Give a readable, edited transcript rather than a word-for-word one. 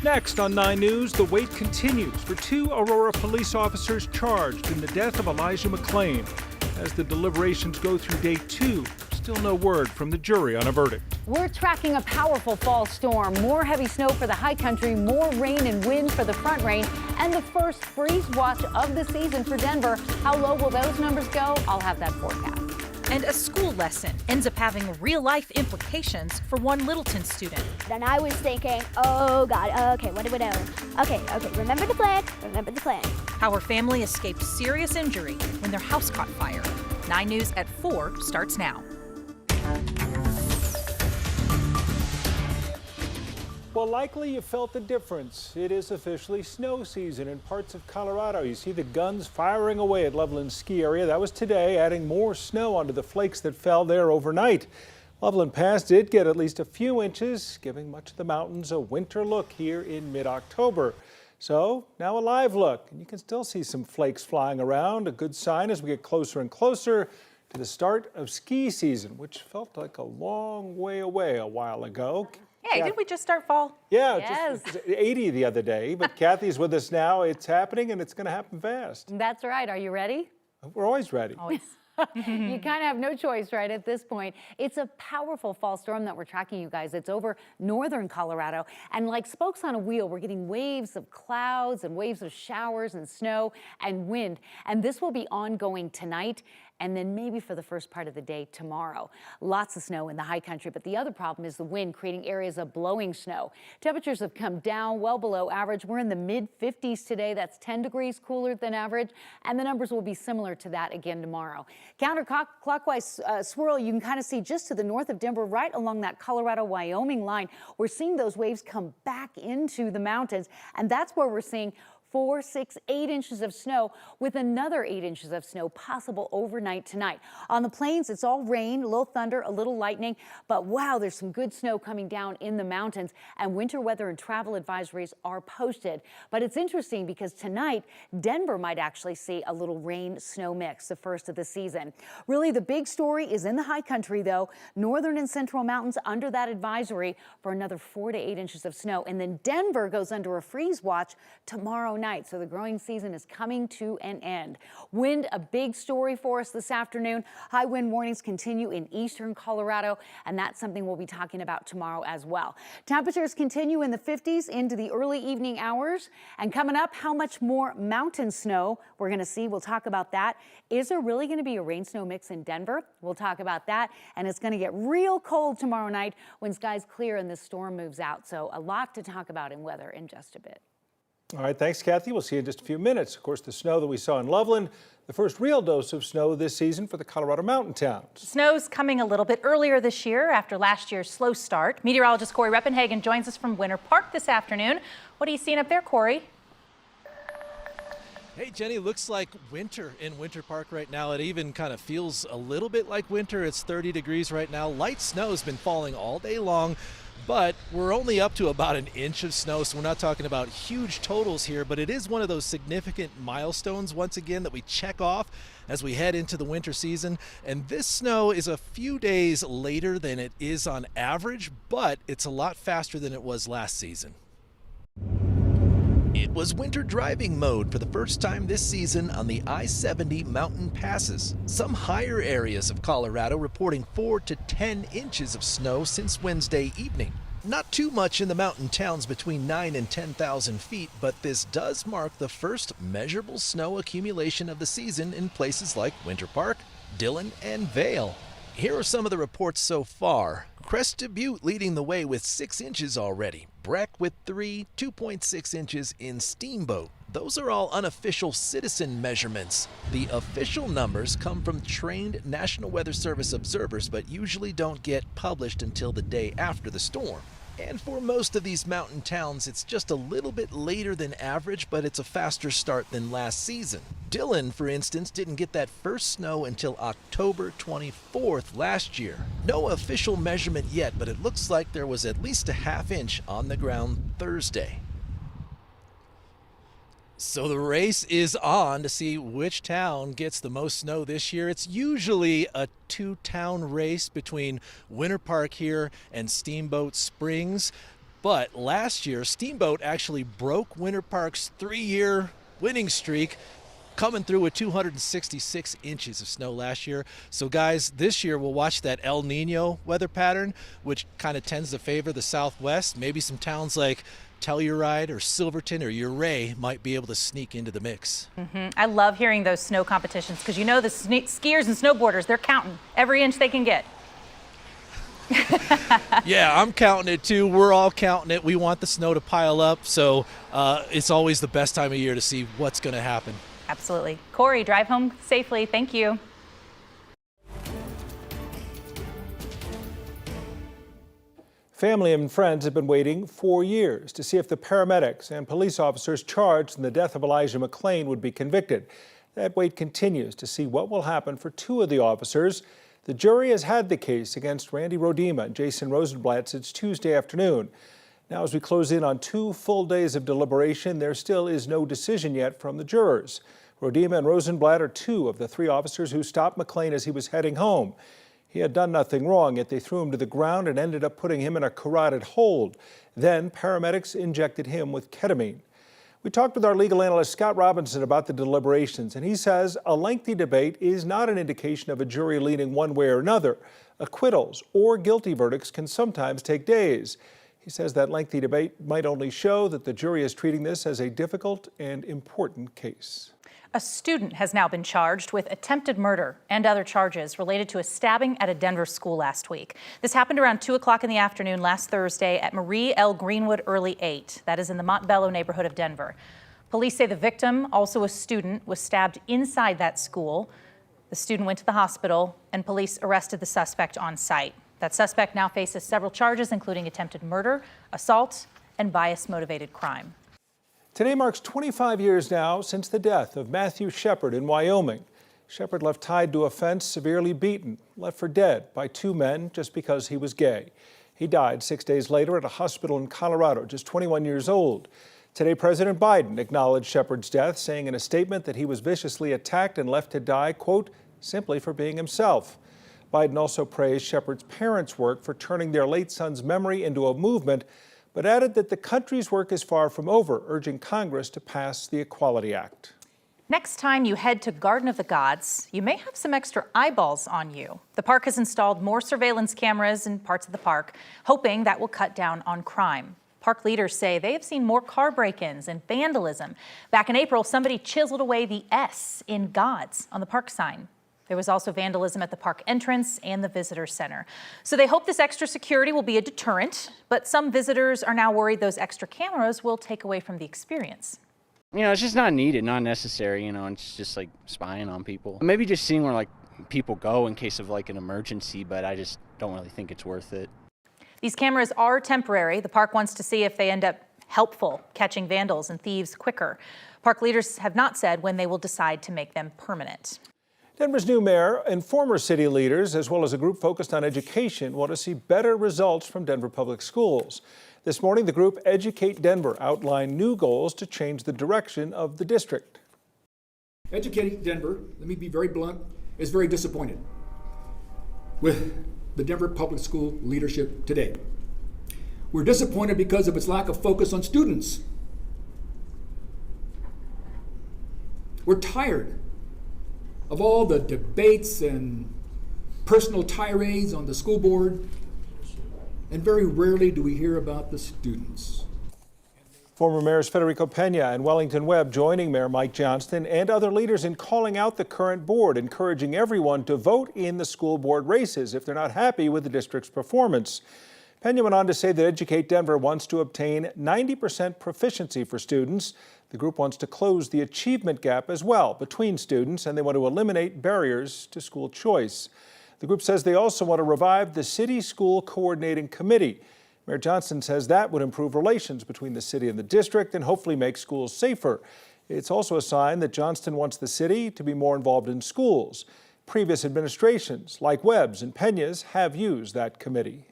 Next on 9 News, the wait continues for 2 Aurora police officers charged in the death of Elijah McClain. As the deliberations go through day 2, still no word from the jury on a verdict. We're tracking a powerful fall storm. More heavy snow for the high country, more rain and wind for the front range, and the first freeze watch of the season for Denver. How low will those numbers go? I'll have that forecast. And a school lesson ends up having real-life implications for one Littleton student. Then I was thinking, oh God, okay, what do we know? Okay, remember the plan, remember the plan. How her family escaped serious injury when their house caught fire. 9 News at 4 starts now. Well, likely you felt the difference. It is officially snow season in parts of Colorado. You see the guns firing away at Loveland ski area. That was today, adding more snow onto the flakes that fell there overnight. Loveland Pass did get at least a few inches, giving much of the mountains a winter look here in mid-October. So now a live look, and you can still see some flakes flying around, a good sign as we get closer and closer to the start of ski season, which felt like a long way away a while ago. Hey, didn't we just start fall? Yeah, Yes. just 80 the other day, but Kathy's with us now. It's happening, and it's going to happen fast. That's right. Are you ready? We're always ready. Always. You kind of have no choice, right, at this point. It's a powerful fall storm that we're tracking, you guys. It's over northern Colorado. And like spokes on a wheel, we're getting waves of clouds and waves of showers and snow and wind. And this will be ongoing tonight and then maybe for the first part of the day tomorrow. Lots of snow in the high country, but the other problem is the wind creating areas of blowing snow. Temperatures have come down well below average. We're in the mid-50s today. That's 10 degrees cooler than average, and the numbers will be similar to that again tomorrow. Counterclockwise swirl, you can kind of see just to the north of Denver, right along that Colorado-Wyoming line. We're seeing those waves come back into the mountains, and that's where we're seeing 4, 6, 8 inches of snow with another 8 inches of snow possible overnight tonight. On the plains, it's all rain, a little thunder, a little lightning, but wow, there's some good snow coming down in the mountains, and winter weather and travel advisories are posted. But it's interesting because tonight, Denver might actually see a little rain-snow mix, the first of the season. Really, the big story is in the high country, though. Northern and central mountains under that advisory for another 4 to 8 inches of snow. And then Denver goes under a freeze watch tomorrow night. So the growing season is coming to an end. Wind, a big story for us this afternoon. High wind warnings continue in eastern Colorado, and that's something we'll be talking about tomorrow as well. Temperatures continue in the 50s into the early evening hours. And coming up, how much more mountain snow we're going to see. We'll talk about that. Is there really going to be a rain-snow mix in Denver? We'll talk about that. And it's going to get real cold tomorrow night when skies clear and the storm moves out. So a lot to talk about in weather in just a bit. All right, thanks, Kathy. We'll see you in just a few minutes. Of course, the snow that we saw in Loveland, the first real dose of snow this season for the Colorado mountain towns. Snow's coming a little bit earlier this year after last year's slow start. Meteorologist Corey Reppenhagen joins us from Winter Park this afternoon. What are you seeing up there, Corey? Hey, Jenny, looks like winter in Winter Park right now. It even kind of feels a little bit like winter. It's 30 degrees right now. Light snow has been falling all day long, but we're only up to about an inch of snow, so we're not talking about huge totals here, but it is one of those significant milestones, once again, that we check off as we head into the winter season. And this snow is a few days later than it is on average, but it's a lot faster than it was last season. It was winter driving mode for the first time this season on the I-70 mountain passes. Some higher areas of Colorado reporting 4 to 10 inches of snow since Wednesday evening. Not too much in the mountain towns between 9 and 10,000 feet, but this does mark the first measurable snow accumulation of the season in places like Winter Park, Dillon, and Vail. Here are some of the reports so far. Crested Butte leading the way with 6 inches already. Breck with 3, 2.6 inches in Steamboat. Those are all unofficial citizen measurements. The official numbers come from trained National Weather Service observers, but usually don't get published until the day after the storm. And for most of these mountain towns, it's just a little bit later than average, but it's a faster start than last season. Dillon, for instance, didn't get that first snow until October 24th last year. No official measurement yet, but it looks like there was at least a ½ inch on the ground Thursday. So the race is on to see which town gets the most snow this year. It's usually a 2-town race between Winter Park here and Steamboat Springs. But last year, Steamboat actually broke Winter Park's 3-year winning streak, coming through with 266 inches of snow last year. So guys, this year we'll watch that El Nino weather pattern, which kind of tends to favor the Southwest. Maybe some towns like Telluride or Silverton or Ouray might be able to sneak into the mix. I love hearing those snow competitions because you know the skiers and snowboarders, they're counting every inch they can get. Yeah, I'm counting it too. We're all counting it. We want the snow to pile up, so it's always the best time of year to see what's going to happen. Absolutely. Corey, drive home safely. Thank you. Family and friends have been waiting 4 years to see if the paramedics and police officers charged in the death of Elijah McClain would be convicted. That wait continues to see what will happen for 2 of the officers. The jury has had the case against Randy Rodema and Jason Rosenblatt since Tuesday afternoon. Now, as we close in on 2 full days of deliberation, there still is no decision yet from the jurors. Rodema and Rosenblatt are 2 of the 3 officers who stopped McClain as he was heading home. He had done nothing wrong, yet they threw him to the ground and ended up putting him in a carotid hold. Then paramedics injected him with ketamine. We talked with our legal analyst Scott Robinson about the deliberations, and he says a lengthy debate is not an indication of a jury leaning one way or another. Acquittals or guilty verdicts can sometimes take days. He says that lengthy debate might only show that the jury is treating this as a difficult and important case. A student has now been charged with attempted murder and other charges related to a stabbing at a Denver school last week. This happened around 2 o'clock in the afternoon last Thursday at Marie L. Greenwood Early 8. That is in the Montbello neighborhood of Denver. Police say the victim, also a student, was stabbed inside that school. The student went to the hospital and police arrested the suspect on site. That suspect now faces several charges, including attempted murder, assault, and bias-motivated crime. Today marks 25 years now since the death of Matthew Shepard in Wyoming. Shepard left tied to a fence, severely beaten, left for dead by 2 men just because he was gay. He died 6 days later at a hospital in Colorado, just 21 years old. Today, President Biden acknowledged Shepard's death, saying in a statement that he was viciously attacked and left to die, quote, simply for being himself. Biden also praised Shepard's parents' work for turning their late son's memory into a movement, but added that the country's work is far from over, urging Congress to pass the Equality Act. Next time you head to Garden of the Gods, you may have some extra eyeballs on you. The park has installed more surveillance cameras in parts of the park, hoping that will cut down on crime. Park leaders say they have seen more car break-ins and vandalism. Back in April, somebody chiseled away the S in Gods on the park sign. There was also vandalism at the park entrance and the visitor center. So they hope this extra security will be a deterrent, but some visitors are now worried those extra cameras will take away from the experience. You know, it's just not needed, not necessary, you know, it's just like spying on people. Maybe just seeing where like people go in case of like an emergency, but I just don't really think it's worth it. These cameras are temporary. The park wants to see if they end up helpful catching vandals and thieves quicker. Park leaders have not said when they will decide to make them permanent. Denver's new mayor and former city leaders, as well as a group focused on education, want to see better results from Denver public schools. This morning, the group Educate Denver outlined new goals to change the direction of the district. Educate Denver, let me be very blunt, is very disappointed with the Denver public school leadership today. We're disappointed because of its lack of focus on students. We're tired of all the debates and personal tirades on the school board, and very rarely do we hear about the students. Former mayors Federico Pena and Wellington Webb joining Mayor Mike Johnston and other leaders in calling out the current board, encouraging everyone to vote in the school board races if they're not happy with the district's performance. Pena went on to say that Educate Denver wants to obtain 90% proficiency for students. The group wants to close the achievement gap as well between students, and they want to eliminate barriers to school choice. The group says they also want to revive the City School Coordinating Committee. Mayor Johnston says that would improve relations between the city and the district and hopefully make schools safer. It's also a sign that Johnston wants the city to be more involved in schools. Previous administrations, like Webb's and Pena's, have used that committee.